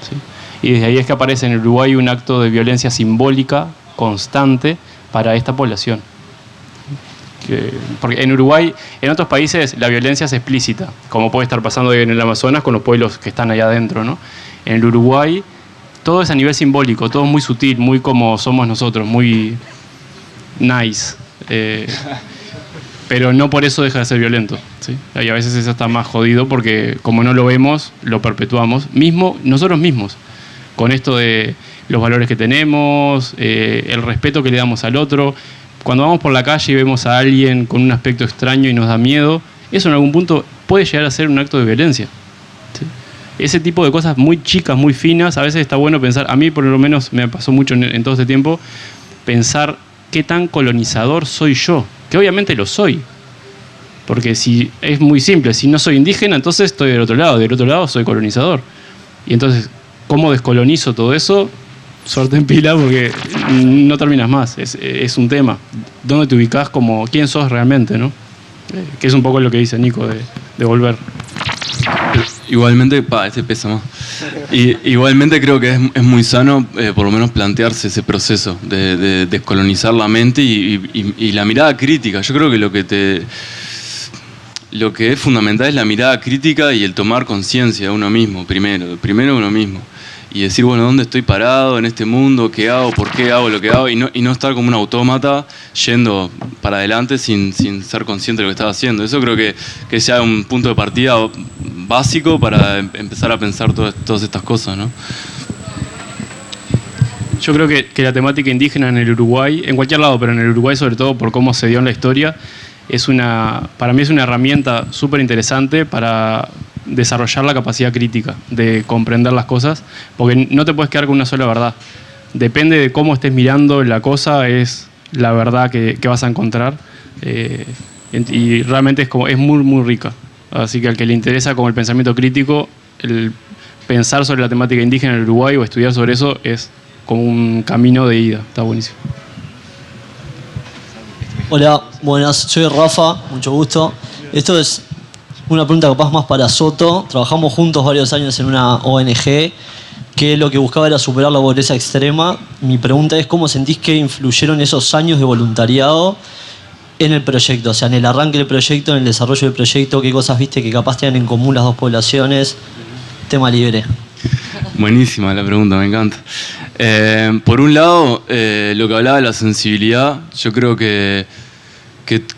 C: ¿sí? Y desde ahí es que aparece en Uruguay un acto de violencia simbólica constante para esta población. Porque en Uruguay, en otros países la violencia es explícita, como puede estar pasando en el Amazonas con los pueblos que están allá adentro, ¿no? En el Uruguay todo es a nivel simbólico, todo muy sutil, muy como somos nosotros, muy nice, pero no por eso deja de ser violento, ¿sí? Y a veces eso está más jodido porque como no lo vemos, lo perpetuamos, nosotros mismos, con esto de los valores que tenemos, el respeto que le damos al otro. Cuando vamos por la calle y vemos a alguien con un aspecto extraño y nos da miedo, eso en algún punto puede llegar a ser un acto de violencia, ¿sí? Ese tipo de cosas muy chicas, muy finas, a veces está bueno pensar, a mí por lo menos me pasó mucho en todo este tiempo, pensar qué tan colonizador soy yo, que obviamente lo soy, porque si es muy simple, si no soy indígena, entonces estoy del otro lado soy colonizador. Y entonces, cómo descolonizo todo eso, suerte en pila porque no terminas más. Es un tema. ¿Dónde te ubicás como quién sos realmente, ¿no? Que es un poco lo que dice Nico de volver.
B: Igualmente, este pesa más. Igualmente creo que es muy sano, por lo menos, plantearse ese proceso de descolonizar la mente y la mirada crítica. Yo creo que lo que es fundamental es la mirada crítica y el tomar conciencia de uno mismo, primero uno mismo. Y decir, bueno, ¿dónde estoy parado en este mundo? ¿Qué hago? ¿Por qué hago lo que hago? Y no estar como un autómata yendo para adelante sin ser consciente de lo que estaba haciendo. Eso creo que sea un punto de partida básico para empezar a pensar todas estas cosas, ¿no?
C: Yo creo que la temática indígena en el Uruguay, en cualquier lado, pero en el Uruguay sobre todo por cómo se dio en la historia, para mí es una herramienta súper interesante para desarrollar la capacidad crítica de comprender las cosas, porque no te puedes quedar con una sola verdad. Depende de cómo estés mirando la cosa, es la verdad que vas a encontrar, y realmente es muy, muy rica. Así que al que le interesa como el pensamiento crítico, el pensar sobre la temática indígena en el Uruguay o estudiar sobre eso es como un camino de ida. Está buenísimo.
J: Hola, buenas, soy Rafa, mucho gusto. Esto es una pregunta capaz más para Soto. Trabajamos juntos varios años en una ONG que lo que buscaba era superar la pobreza extrema. Mi pregunta es, ¿cómo sentís que influyeron esos años de voluntariado en el proyecto? O sea, en el arranque del proyecto, en el desarrollo del proyecto, ¿qué cosas viste que capaz tienen en común las dos poblaciones? Tema libre.
B: Buenísima la pregunta, me encanta. Por un lado, lo que hablaba de la sensibilidad, yo creo que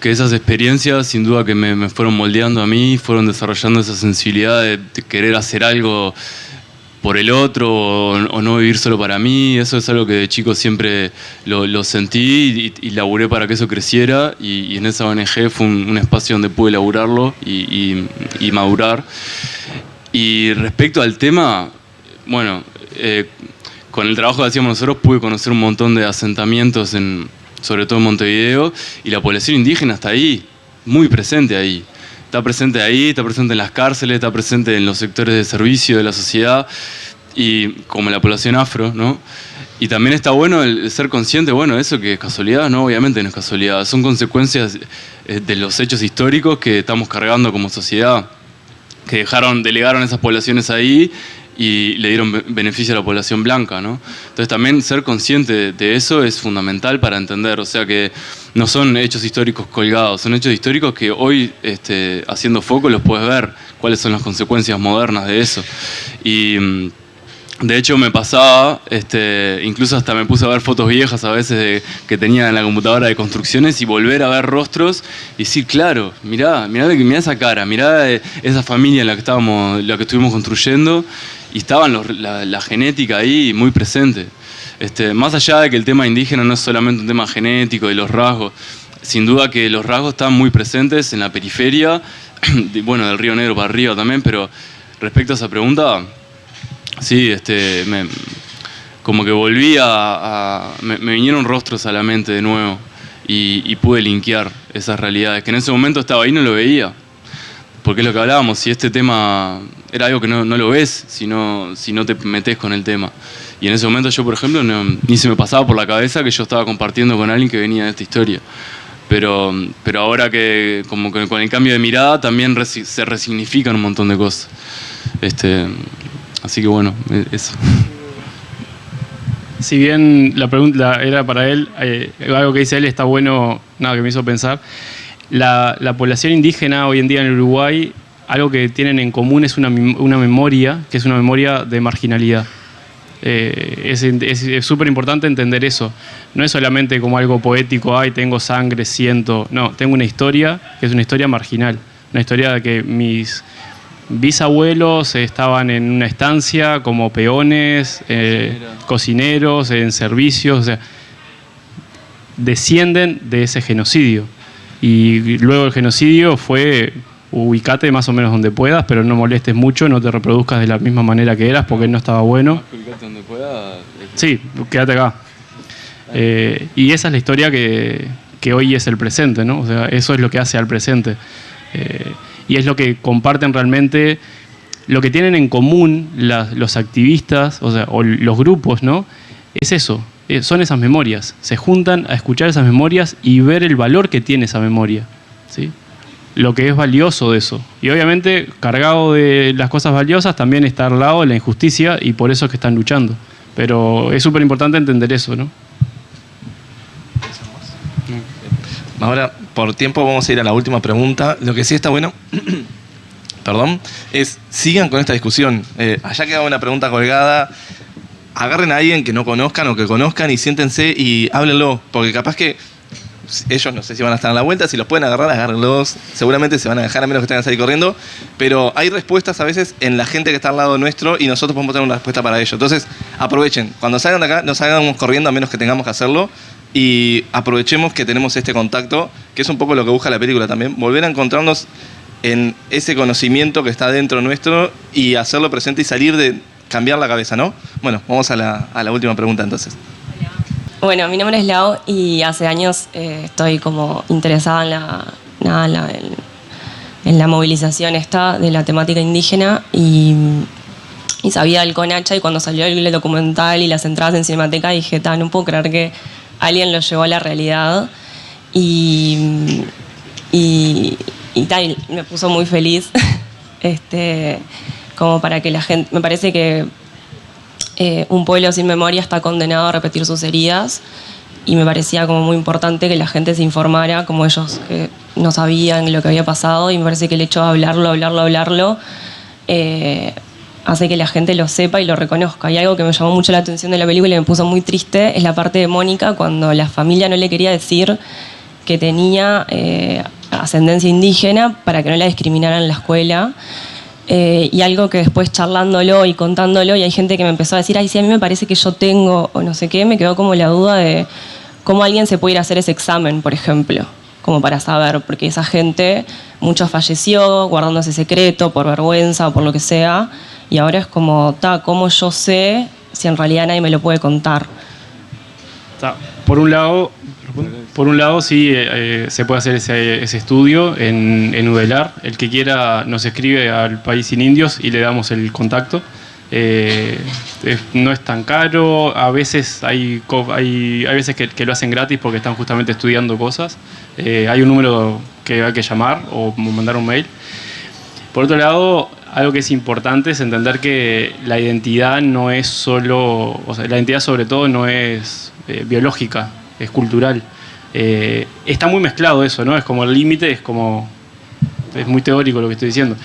B: esas experiencias sin duda que me fueron moldeando a mí, fueron desarrollando esa sensibilidad de querer hacer algo por el otro o no vivir solo para mí. Eso es algo que de chico siempre lo sentí y laburé para que eso creciera, y en esa ONG fue un espacio donde pude laburarlo y madurar. Y respecto al tema, bueno, con el trabajo que hacíamos nosotros pude conocer un montón de asentamientos, sobre todo en Montevideo, y la población indígena está ahí, muy presente ahí. Está presente ahí, está presente en las cárceles, está presente en los sectores de servicio de la sociedad, y como la población afro, ¿no? Y también está bueno el ser consciente, bueno, eso que es casualidad, no, obviamente no es casualidad, son consecuencias de los hechos históricos que estamos cargando como sociedad, que delegaron esas poblaciones ahí y le dieron beneficio a la población blanca, ¿no? Entonces también ser consciente de eso es fundamental para entender, o sea que no son hechos históricos colgados, son hechos históricos que hoy, haciendo foco, los puedes ver, cuáles son las consecuencias modernas de eso. Y de hecho me pasaba, incluso hasta me puse a ver fotos viejas a veces que tenía en la computadora de construcciones y volver a ver rostros y decir, claro, mirá esa cara, mirá esa familia en la que estuvimos construyendo, y estaban la genética ahí muy presente. Más allá de que el tema indígena no es solamente un tema genético de los rasgos, sin duda que los rasgos están muy presentes en la periferia, bueno, del Río Negro para arriba también, pero respecto a esa pregunta, sí, como que volví me vinieron rostros a la mente de nuevo y pude linkear esas realidades, que en ese momento estaba ahí y no lo veía. Porque es lo que hablábamos, si este tema era algo que no lo ves si no te metes con el tema. Y en ese momento yo, por ejemplo, ni se me pasaba por la cabeza que yo estaba compartiendo con alguien que venía de esta historia. Pero ahora que como que con el cambio de mirada también se resignifican un montón de cosas. Así que bueno, eso.
C: Si bien la pregunta era para él, algo que dice él está bueno, nada, que me hizo pensar. La población indígena hoy en día en el Uruguay, algo que tienen en común es una memoria, que es una memoria de marginalidad. Es súper importante entender eso. No es solamente como algo poético, ay, tengo sangre, siento. No, tengo una historia que es una historia marginal. Una historia de que mis bisabuelos estaban en una estancia como peones, cocineros, en servicios, o sea, descienden de ese genocidio. Y luego el genocidio fue, ubicate más o menos donde puedas, pero no molestes mucho, no te reproduzcas de la misma manera que eras, porque no estaba bueno.
B: Ubicate donde puedas.
C: Sí, quédate acá. Y esa es la historia que hoy es el presente, ¿no? O sea, eso es lo que hace al presente. Y es lo que comparten realmente lo que tienen en común los activistas, o los grupos, ¿no? Es eso, son esas memorias. Se juntan a escuchar esas memorias y ver el valor que tiene esa memoria, ¿sí? Lo que es valioso de eso. Y obviamente, cargado de las cosas valiosas, también está al lado de la injusticia y por eso es que están luchando. Pero es súper importante entender eso, ¿no?
A: Ahora, por tiempo, vamos a ir a la última pregunta. Lo que sí está bueno, perdón, es sigan con esta discusión. Allá queda una pregunta colgada. Agarren a alguien que no conozcan o que conozcan y siéntense y háblenlo. Porque capaz que ellos no sé si van a estar a la vuelta, si los pueden agarrar, agárrenlos. Seguramente se van a dejar a menos que tengan que salir corriendo. Pero hay respuestas a veces en la gente que está al lado nuestro y nosotros podemos tener una respuesta para ello. Entonces, aprovechen. Cuando salgan de acá, no salgamos corriendo a menos que tengamos que hacerlo. Y aprovechemos que tenemos este contacto, que es un poco lo que busca la película también. Volver a encontrarnos en ese conocimiento que está dentro nuestro y hacerlo presente y salir de cambiar la cabeza, ¿no? Bueno, vamos a la última pregunta entonces.
K: Bueno, mi nombre es Lau y hace años estoy como interesada en la movilización esta de la temática indígena y sabía del CONACHA y cuando salió el documental y las entradas en Cinemateca dije, no puedo creer que alguien lo llevó a la realidad y me puso muy feliz como para que la gente, me parece que un pueblo sin memoria está condenado a repetir sus heridas y me parecía como muy importante que la gente se informara como ellos que no sabían lo que había pasado y me parece que el hecho de hablarlo hace que la gente lo sepa y lo reconozca. Y algo que me llamó mucho la atención de la película y me puso muy triste es la parte de Mónica cuando la familia no le quería decir que tenía ascendencia indígena para que no la discriminaran en la escuela. Y algo que después charlándolo y contándolo, y hay gente que me empezó a decir, ay, sí, a mí me parece que yo tengo, o no sé qué, me quedó como la duda de cómo alguien se puede ir a hacer ese examen, por ejemplo, como para saber, porque esa gente, muchos falleció guardando ese secreto por vergüenza o por lo que sea, y ahora es como, ¿cómo yo sé si en realidad nadie me lo puede contar?
C: Por un lado sí se puede hacer ese estudio en UDELAR. El que quiera nos escribe al País Sin Indios y le damos el contacto. No es tan caro, a veces hay veces que lo hacen gratis porque están justamente estudiando cosas. Hay un número que hay que llamar o mandar un mail. Por otro lado, algo que es importante es entender que la identidad no es solo, la identidad sobre todo no es biológica, es cultural. Está muy mezclado eso, ¿no? Es como el límite, es muy teórico lo que estoy diciendo.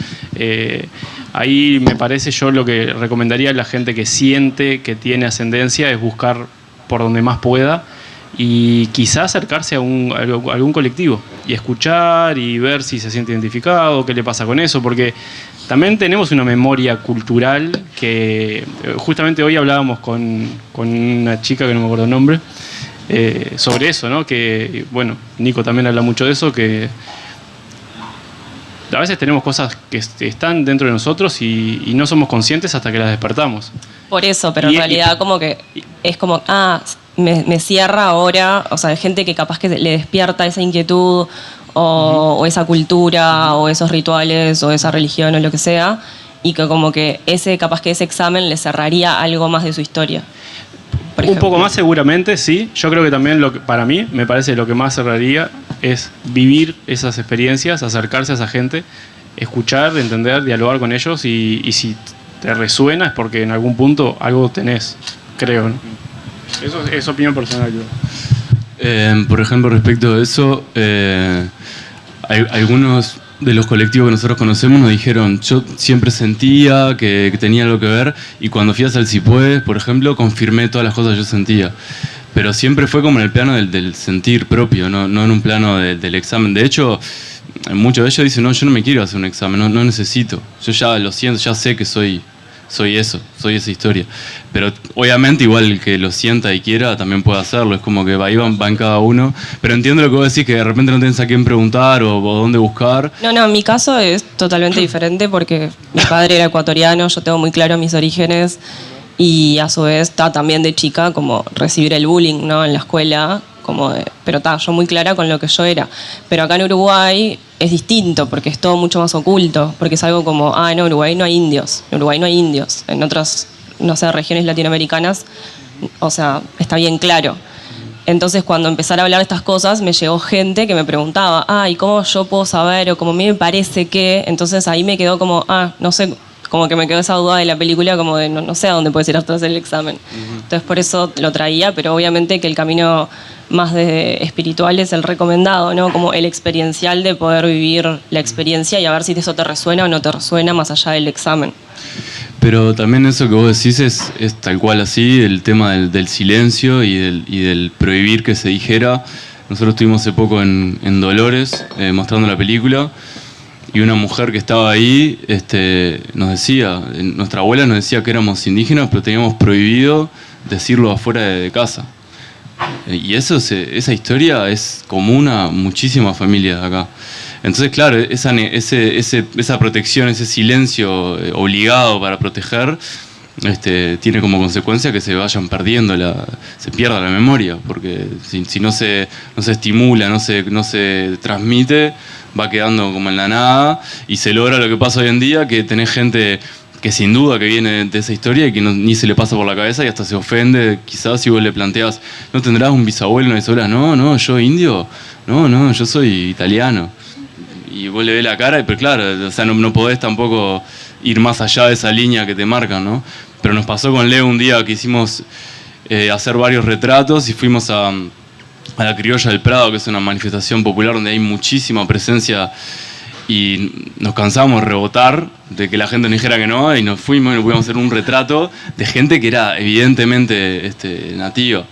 C: Ahí me parece, yo lo que recomendaría a la gente que siente que tiene ascendencia es buscar por donde más pueda y quizá acercarse a algún colectivo y escuchar y ver si se siente identificado, qué le pasa con eso, porque también tenemos una memoria cultural que justamente hoy hablábamos con una chica que no me acuerdo el nombre, sobre eso, ¿no? Que, bueno, Nico también habla mucho de eso, que a veces tenemos cosas que están dentro de nosotros y no somos conscientes hasta que las despertamos.
K: Por eso, pero en realidad como que es como, me cierra ahora, hay gente que capaz que le despierta esa inquietud o esa cultura o esos rituales o esa religión o lo que sea, y que como que capaz que ese examen le cerraría algo más de su historia.
C: Un poco más seguramente, sí. Yo creo que también para mí, me parece lo que más cerraría es vivir esas experiencias, acercarse a esa gente, escuchar, entender, dialogar con ellos y si te resuena es porque en algún punto algo tenés, creo, ¿no? Eso es opinión personal.
B: Por ejemplo, respecto a eso, algunos de los colectivos que nosotros conocemos nos dijeron, yo siempre sentía que tenía algo que ver y cuando fui a Salsipuedes, por ejemplo, confirmé todas las cosas que yo sentía. Pero siempre fue como en el plano del sentir propio, no en un plano del examen. De hecho, muchos de ellos dicen, no, yo no me quiero hacer un examen, no necesito. Yo ya lo siento, ya sé que soy eso, soy esa historia. Pero obviamente igual que lo sienta y quiera, también puede hacerlo. Es como que ahí van cada uno. Pero entiendo lo que vos decís, que de repente no tenés a quién preguntar o dónde buscar.
K: No, en mi caso es totalmente diferente porque mi padre era ecuatoriano, yo tengo muy claro mis orígenes y a su vez está también de chica como recibir el bullying, ¿no? En la escuela, pero yo muy clara con lo que yo era. Pero acá en Uruguay es distinto, porque es todo mucho más oculto, porque es algo como, en Uruguay no hay indios, en otras, no sé, regiones latinoamericanas, o sea, está bien claro. Entonces, cuando empezar a hablar de estas cosas, me llegó gente que me preguntaba, ¿y cómo yo puedo saber? O como a mí me parece que... Entonces ahí me quedó como, no sé, como que me quedó esa duda de la película, como de no sé a dónde puedes ir hasta hacer el examen. Entonces, por eso lo traía, pero obviamente que el camino más espiritual es el recomendado, ¿no? Como el experiencial de poder vivir la experiencia y a ver si eso te resuena o no te resuena más allá del examen.
B: Pero también eso que vos decís es tal cual así, el tema del silencio y del prohibir que se dijera. Nosotros estuvimos hace poco en Dolores mostrando la película y una mujer que estaba ahí nos decía, nuestra abuela nos decía que éramos indígenas, pero teníamos prohibido decirlo afuera de casa. Y esa historia es común a muchísimas familias acá. Entonces, claro, esa protección, ese silencio obligado para proteger, tiene como consecuencia que se vayan perdiendo, se pierda la memoria, porque si no se estimula, no se transmite, va quedando como en la nada, y se logra lo que pasa hoy en día, que tenés gente que sin duda que viene de esa historia y que ni se le pasa por la cabeza y hasta se ofende, quizás si vos le planteas, ¿no tendrás un bisabuelo, una bisabuela? No, yo indio, no, yo soy italiano. Y vos le ves la cara, pero claro, o sea, no podés tampoco ir más allá de esa línea que te marcan, ¿no? Pero nos pasó con Leo un día que hicimos hacer varios retratos y fuimos a la Criolla del Prado, que es una manifestación popular donde hay muchísima presencia, y nos cansamos de rebotar, de que la gente nos dijera que no, y nos fuimos y nos pudimos hacer un retrato de gente que era evidentemente nativa.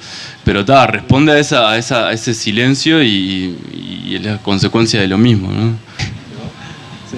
B: Pero responde a ese silencio y es la consecuencia de lo mismo, ¿no?
A: Sí.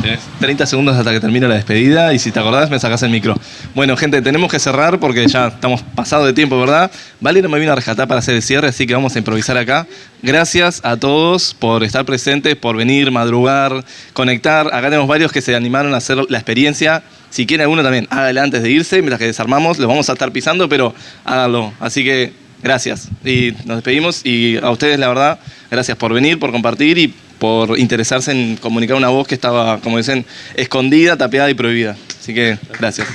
A: Tenés 30 segundos hasta que termine la despedida y si te acordás me sacás el micro. Bueno, gente, tenemos que cerrar porque ya estamos pasados de tiempo, ¿verdad? Vale, no me vino a rescatar para hacer el cierre, así que vamos a improvisar acá. Gracias a todos por estar presentes, por venir, madrugar, conectar. Acá tenemos varios que se animaron a hacer la experiencia. Si quiere alguno también, hágale antes de irse, mientras que desarmamos, los vamos a estar pisando, pero háganlo. Así que gracias. Y nos despedimos y a ustedes, la verdad, gracias por venir, por compartir y por interesarse en comunicar una voz que estaba, como dicen, escondida, tapeada y prohibida. Así que gracias.